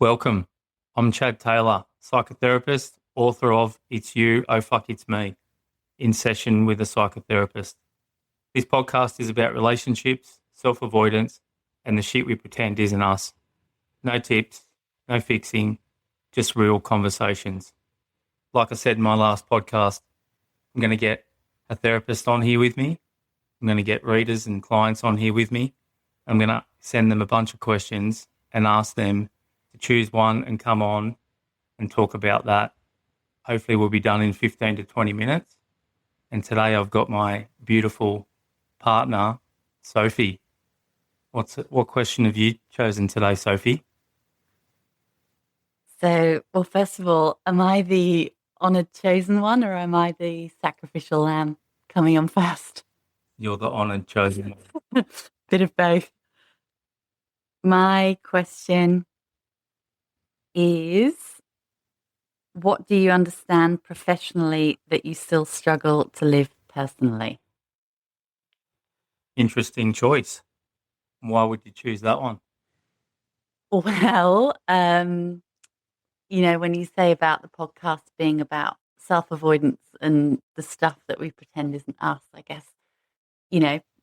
Welcome. I'm Chad.Taylor, psychotherapist, author of It's You, Oh Fuck It's Me, in session with a psychotherapist. This podcast is about relationships, self-avoidance, and the shit we pretend isn't us. No tips, no fixing, just real conversations. Like I said in my last podcast, I'm going to get a therapist on here with me. I'm going to get readers and clients on here with me. I'm going to send them a bunch of questions and ask them to choose one and come on and talk about that. Hopefully we'll be done in 15 to 20 minutes. And today I've got my beautiful partner, Sophie. What question have you chosen today, Sophie? Well, first of all, am I the honored chosen one or am I the sacrificial lamb coming on first? You're the honoured chosen one. Bit of both. My question is, what do you understand professionally that you still struggle to live personally? Interesting choice. Why would you choose that one? Well, when you say about the podcast being about self-avoidance and the stuff that we pretend isn't us, I guess,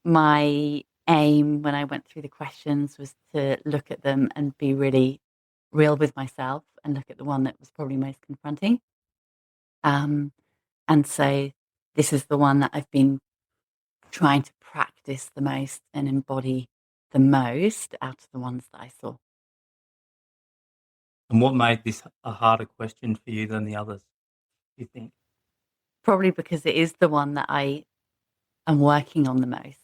my aim when I went through the questions was to look at them and be really real with myself and look at the one that was probably most confronting. Um, and so this is the one that I've been trying to practice the most and embody the most out of the ones that I saw. And what made this a harder question for you than the others, do you think? Probably because it is the one that I am working on the most.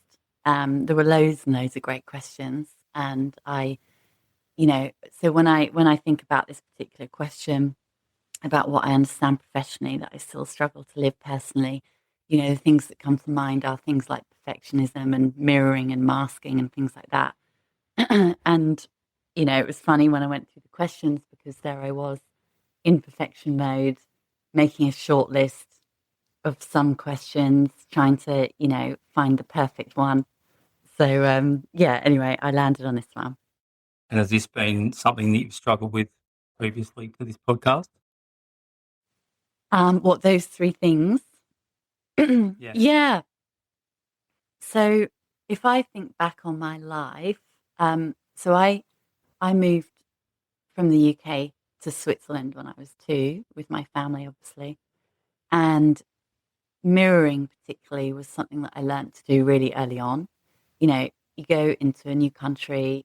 There were loads and loads of great questions, and so when I think about this particular question about what I understand professionally that I still struggle to live personally, the things that come to mind are things like perfectionism and mirroring and masking and things like that. And it was funny when I went through the questions because there I was in perfection mode, making a short list of some questions, trying to find the perfect one. So yeah, anyway, I landed on this one. And has this been something that you've struggled with previously to this podcast? What those three things? Yeah. Yeah. So if I think back on my life, so I moved from the UK to Switzerland when I was 2 with my family, obviously, and mirroring particularly was something that I learned to do really early on. You go into a new country,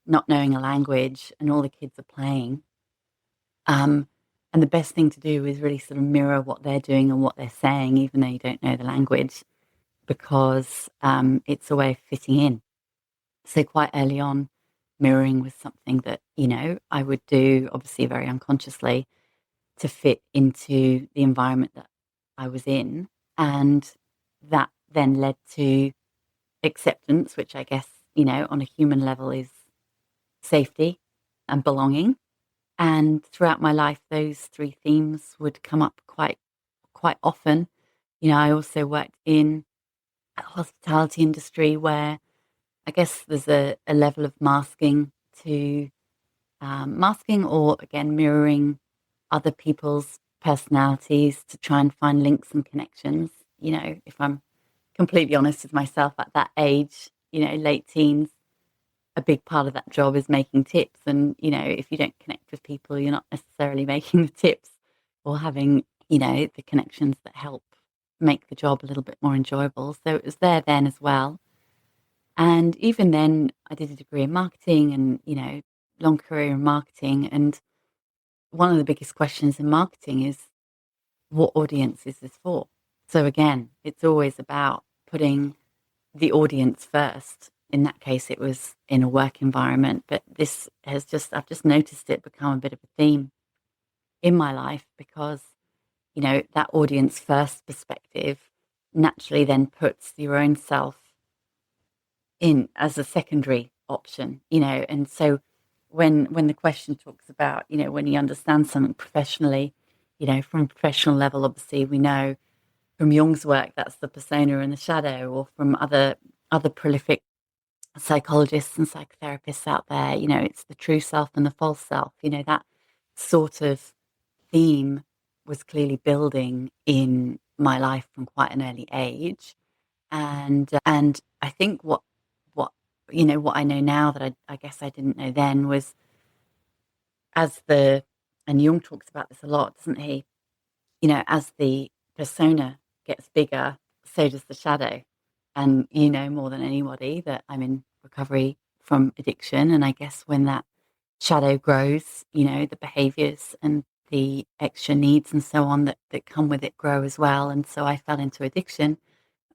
not knowing a language, and all the kids are playing. Um, and the best thing to do is really sort of mirror what they're doing and what they're saying, even though you don't know the language, because it's a way of fitting in. So quite early on, mirroring was something that, I would do, obviously very unconsciously, to fit into the environment that I was in. And that then led to acceptance, which I guess, on a human level is safety and belonging. And throughout my life, those three themes would come up quite often. I also worked in a hospitality industry where I guess there's a level of to masking or again mirroring other people's personalities to try and find links and connections. If I'm completely honest with myself at that age, late teens, a big part of that job is making tips. And, if you don't connect with people, you're not necessarily making the tips or having, the connections that help make the job a little bit more enjoyable. So it was there then as well. And even then, I did a degree in marketing and, long career in marketing. And one of the biggest questions in marketing is what audience is this for? So again, it's always about putting the audience first. In that case, it was in a work environment, but I've just noticed it become a bit of a theme in my life because, that audience first perspective naturally then puts your own self in as a secondary option, and so when the question talks about, when you understand something professionally, from a professional level, obviously we know from Jung's work that's the persona and the shadow, or from other prolific psychologists and psychotherapists out there, it's the true self and the false self, that sort of theme was clearly building in my life from quite an early age. And I think what what I know now that I guess I didn't know then was as the and Jung talks about this a lot, doesn't he? As the persona gets bigger, so does the shadow. And you know more than anybody that I'm in recovery from addiction. And I guess when that shadow grows, the behaviors and the extra needs and so on that come with it grow as well. And so I fell into addiction.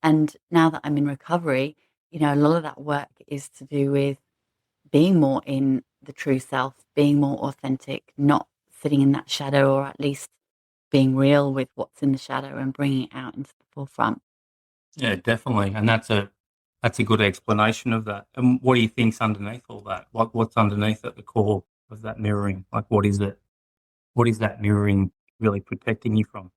And now that I'm in recovery, a lot of that work is to do with being more in the true self, being more authentic, not sitting in that shadow, or at least being real with what's in the shadow and bringing it out into the forefront. Yeah, definitely. And that's a good explanation of that. And what do you think's underneath all that? What's underneath at the core of that mirroring? Like, what is it? What is that mirroring really protecting you from?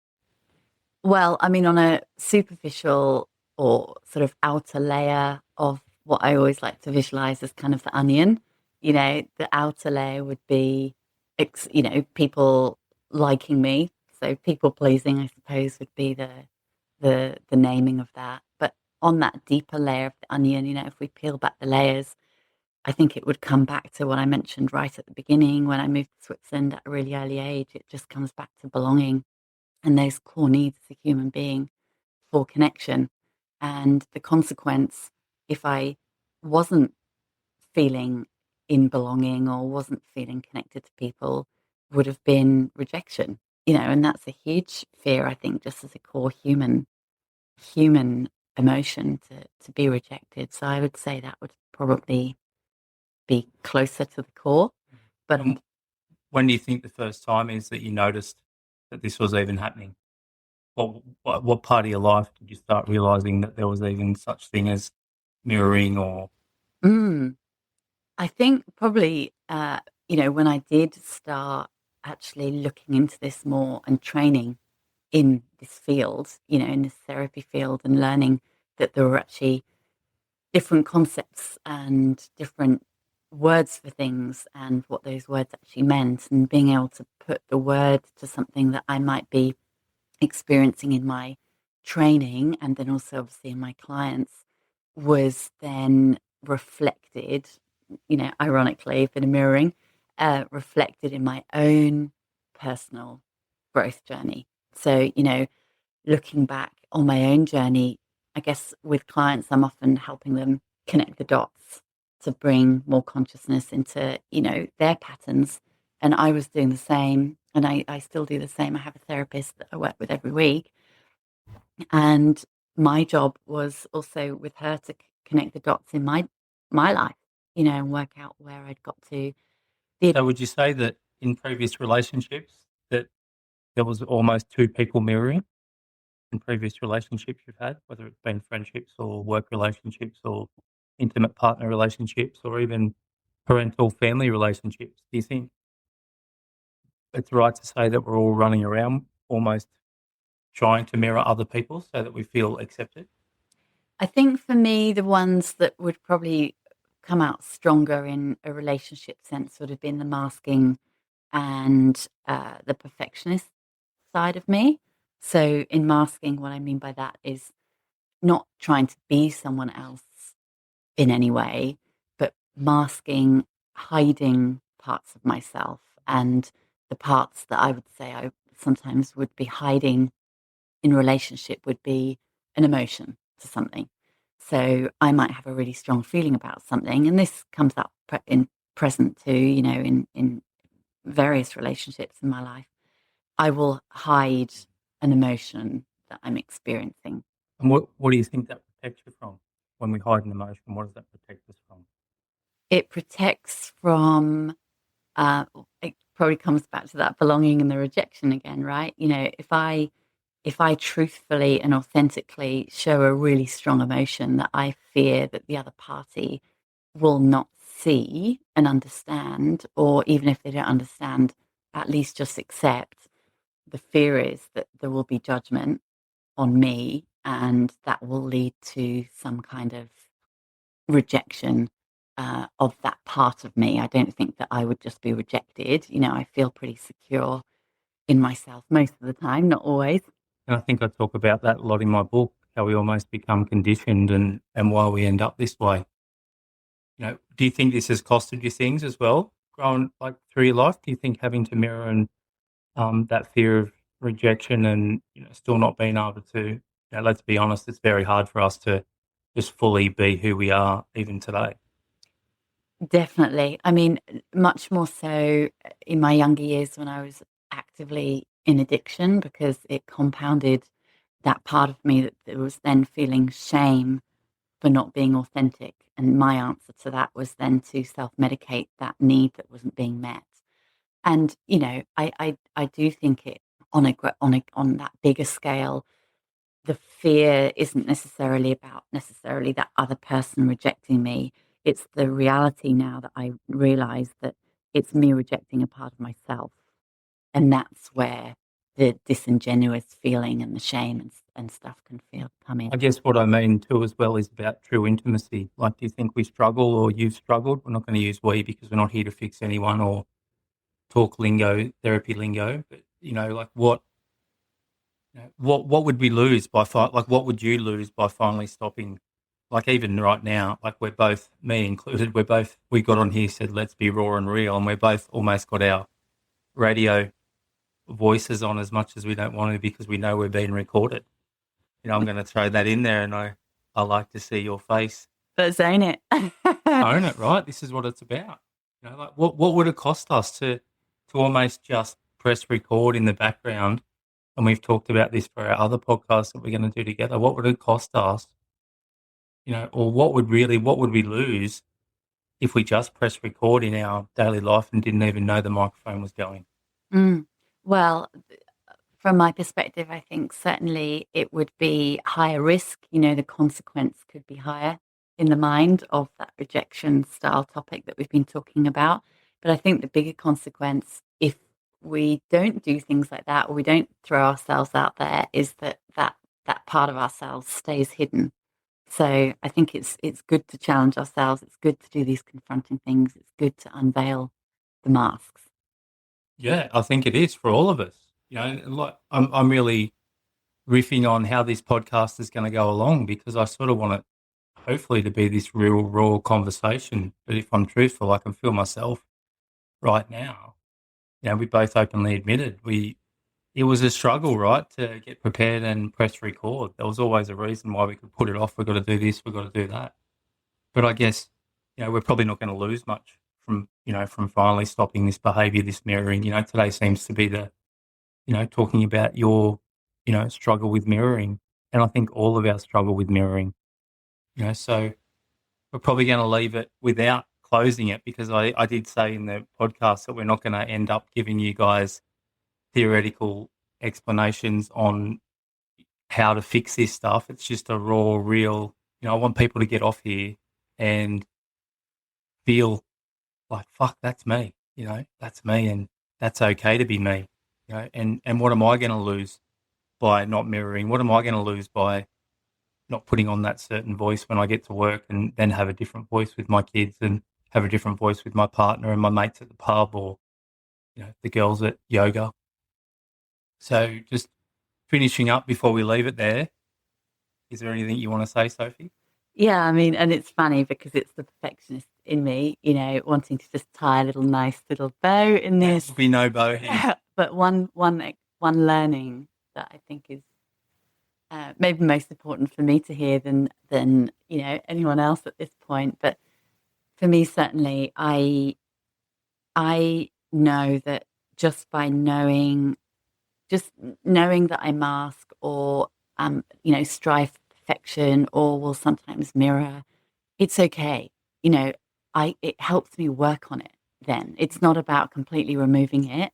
Well, I mean, on a superficial or sort of outer layer of what I always like to visualize as kind of the onion, the outer layer would be, people liking me. So people pleasing, I suppose, would be the naming of that. But on that deeper layer of the onion, if we peel back the layers, I think it would come back to what I mentioned right at the beginning when I moved to Switzerland at a really early age. It just comes back to belonging and those core needs as a human being for connection. And the consequence, if I wasn't feeling in belonging or wasn't feeling connected to people, would have been rejection. And that's a huge fear, I think, just as a core human emotion to be rejected. So I would say that would probably be closer to the core. But And when do you think the first time is that you noticed that this was even happening? What part of your life did you start realizing that there was even such thing as mirroring or mm, I think probably, when I did start actually looking into this more and training in this field, in this therapy field and learning that there were actually different concepts and different words for things and what those words actually meant and being able to put the word to something that I might be experiencing in my training and then also obviously in my clients was then reflected, ironically, bit of mirroring, reflected in my own personal growth journey. So, looking back on my own journey, I guess with clients, I'm often helping them connect the dots to bring more consciousness into, their patterns. And I was doing the same, and I still do the same. I have a therapist that I work with every week. And my job was also with her to connect the dots in my life, and work out where I'd got to. The so would you say that in previous relationships that there was almost two people mirroring in previous relationships you've had, whether it's been friendships or work relationships or intimate partner relationships or even parental family relationships? Do you think it's right to say that we're all running around almost trying to mirror other people so that we feel accepted? I think for me, the ones that would probably come out stronger in a relationship sense would have been the masking and the perfectionist side of me. So in masking, what I mean by that is not trying to be someone else in any way, but masking, hiding parts of myself and the parts that I would say I sometimes would be hiding in relationship would be an emotion to something. So I might have a really strong feeling about something, and this comes up in present too, in various relationships in my life. I will hide an emotion that I'm experiencing. And what do you think that protects you from? When we hide an emotion, what does that protect us from? It protects from uh, it probably comes back to that belonging and the rejection again, right? If I truthfully and authentically show a really strong emotion that I fear that the other party will not see and understand, or even if they don't understand, at least just accept, the fear is that there will be judgment on me and that will lead to some kind of rejection of that part of me. I don't think that I would just be rejected. I feel pretty secure in myself most of the time, not always. And I think I talk about that a lot in my book, how we almost become conditioned and why we end up this way. Do you think this has costed you things as well, growing like through your life? Do you think having to mirror and that fear of rejection and still not being able to, let's be honest, it's very hard for us to just fully be who we are even today. Definitely. I mean, much more so in my younger years when I was actively in addiction because it compounded that part of me that was then feeling shame for not being authentic. And my answer to that was then to self-medicate that need that wasn't being met. And I do think it on that bigger scale. The fear isn't necessarily about necessarily that other person rejecting me. It's the reality now that I realize that it's me rejecting a part of myself. And that's where the disingenuous feeling and the shame and stuff can come I in. guess what I mean too as well is about true intimacy. Like, do you think we struggle or you've struggled? We're not going to use we because we're not here to fix anyone or talk lingo, therapy lingo. But like what would we lose by like what would you lose by finally stopping? Like even right now, like we're both, me included, we got on here, said let's be raw and real, and we're both almost got our radio voices on as much as we don't want to because we know we're being recorded. I'm going to throw that in there, and I like to see your face. But own it. Own it, right? This is what it's about. Like what would it cost us to almost just press record in the background? And we've talked about this for our other podcasts that we're going to do together. What would it cost us? Or what would we lose if we just press record in our daily life and didn't even know the microphone was going? Mm. Well, from my perspective, I think certainly it would be higher risk. The consequence could be higher in the mind of that rejection style topic that we've been talking about. But I think the bigger consequence, if we don't do things like that or we don't throw ourselves out there, is that part of ourselves stays hidden. So I think it's good to challenge ourselves. It's good to do these confronting things. It's good to unveil the masks. Yeah, I think it is for all of us. Like I'm really riffing on how this podcast is going to go along because I sort of want it hopefully to be this real raw conversation. But if I'm truthful, I can feel myself right now. We both openly admitted it was a struggle, right, to get prepared and press record. There was always a reason why we could put it off. We've got to do this, we've got to do that. But I guess, we're probably not going to lose much from finally stopping this behaviour, this mirroring. Today seems to be talking about your, struggle with mirroring. And I think all of our struggle with mirroring, so we're probably going to leave it without closing it because I did say in the podcast that we're not going to end up giving you guys theoretical explanations on how to fix this stuff. It's just a raw, real, I want people to get off here and feel like, fuck, that's me, that's me and that's okay to be me, and what am I going to lose by not mirroring? What am I going to lose by not putting on that certain voice when I get to work and then have a different voice with my kids and have a different voice with my partner and my mates at the pub or, the girls at yoga. So just finishing up before we leave it there, is there anything you want to say, Sophie? Yeah, I mean, and it's funny because it's the perfectionist in me, wanting to just tie a little nice little bow in this. There'll be no bow here. But one learning that I think is maybe most important for me to hear than anyone else at this point. But for me, certainly, I know that just by just knowing that I mask or strive for perfection or will sometimes mirror, it's okay. You know, it helps me work on it then. It's not about completely removing it,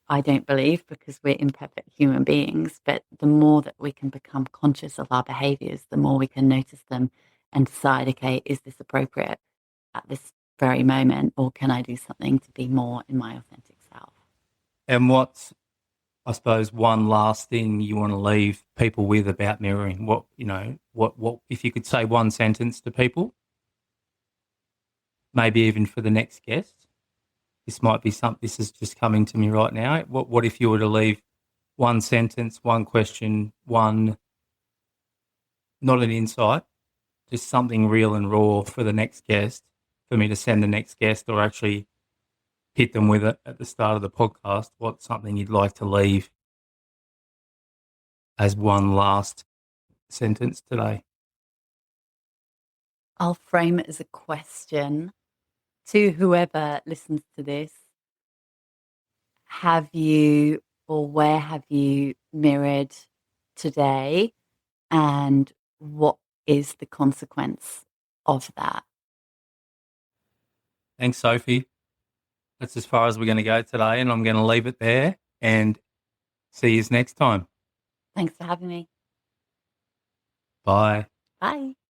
I don't believe, because we're imperfect human beings. But the more that we can become conscious of our behaviors, the more we can notice them and decide, okay, is this appropriate at this very moment, or can I do something to be more in my authentic self? And what's, I suppose, one last thing you want to leave people with about mirroring? What if you could say one sentence to people? maybe even for the next guest. This might be something, this is just coming to me right now. What if you were to leave one sentence, one question, one, not an insight, just something real and raw for the next guest, for me to send the next guest or actually hit them with it at the start of the podcast? What's something you'd like to leave as one last sentence today? I'll frame it as a question to whoever listens to this. Have you or where have you mirrored today, and what is the consequence of that? Thanks, Sophie. That's as far as we're going to go today, and I'm going to leave it there and see you next time. Thanks for having me. Bye. Bye.